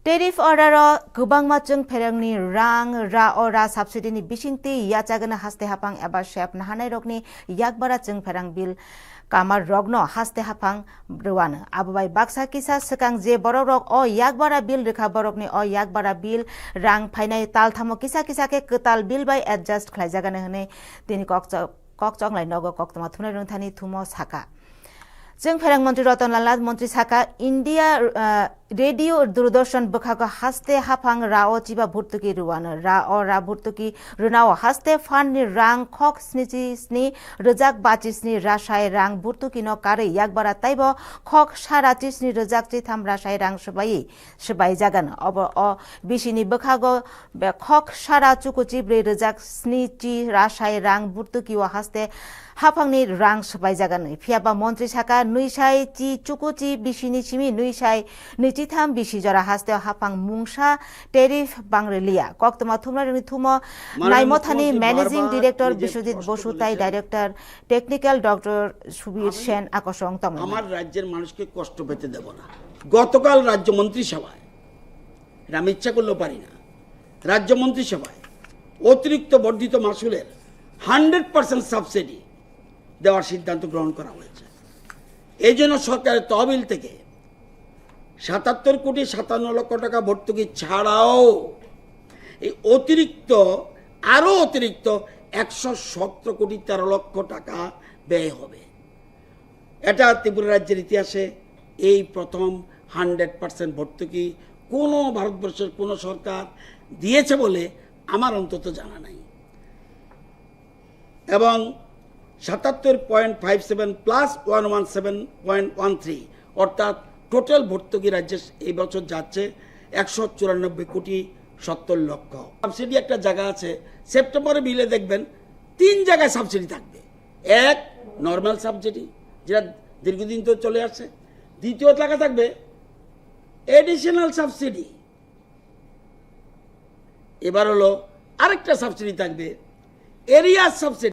Tariff order gubangma chung pherangni rang ra ora subsidy ni bisingti yachagana haste hapang eba shep nahanai rokni yakbara chung pherang bil kamar rogno haste hapang ruwan abubai baksa kisa sekang je borok rok o yakbara bil rekha borokni o yakbara bil rang phainai tal thamo kisa kisa ke ketal bil by adjust khlaijagana hne tini kokchong lai nogo koktoma thunai rungthani thumo saka जों फेरंग मंत्री रतनलाल नाथ मंत्री साका India radio Doordarshan बखाको हास्ते हाफांग राओ Chiba भुर्तुकी Ruwan रा भुर्तुकी रुनाओ हास्ते फाननि रां खक स्नि रजाक बाचिसनि रासाय रां भुर्तुकी न कारे याकबारा ताइबो खक सारा चिसनि रजाक चिथाम रासाय रां सबाई जागन अब अ बिसिनि बखागो खक सारा चुकुचि ब्रे रजाक स्नि चि रासाय रां भुर्तुकी व हास्ते हाफांनि रां सबाई जागन फियाबा मंत्री साका नुइसाय चि चुकुचि बिसिनि सिमि नुइसाय नैजिथाम बिसि जरा हास्ते हाफां मुंसा टेरिफ बांग्रेलिया कक्तमा थुमनानि थुमो नाइमथानि मैनेजिंग डायरेक्टर विश्वजित बसुताई director technical doctor Subir Sen আকর্ষণ তম আমার রাজ্যের মানুষকে কষ্ট পেতে দেব না গতকাল রাজ্য মন্ত্রিসভায় আমি ইচ্ছা করলেও পারি না রাজ্য মন্ত্রিসভায় অতিরিক্ত বর্ধিত মাসুলের 100% সাবসিডি দেওয়ার সিদ্ধান্ত গ্রহণ করা হয়েছে এই জন্য সরকারের তহবিল থেকে ৭৭ কোটি ৫৭ লক্ষ টাকা ভর্তুকি ছাড়াও এই অতিরিক্ত ১১৭ কোটি ১৩ লক্ষ টাকা ব্যয় হবে এটা ত্রিপুরা রাজ্যের ইতিহাসে এই প্রথম 100% ভর্তুকি কোনো ভারতবর্ষের কোনো সরকার দিয়েছে বলে আমার অন্তত জানা নাই এবং ৭৭.57 প্লাস 117.13 অর্থাৎ টোটাল ভর্তুকি রাজ্যে এই বছর যাচ্ছে ১৯৪ কোটি ৭০ লক্ষ সাবসিডি একটা জায়গা আছে সেপ্টেম্বরে বিলে দেখবেন 3 জায়গায় সাবসিডি থাকবে এক নরমাল সাবসিডি যেটা দীর্ঘদিন তো চলে আসছে দ্বিতীয় টাকা থাকবে এডিশনাল সাবসিডি এবার হলো আরেকটা সাবসিডি থাকবে এরিয়া সাবসিডি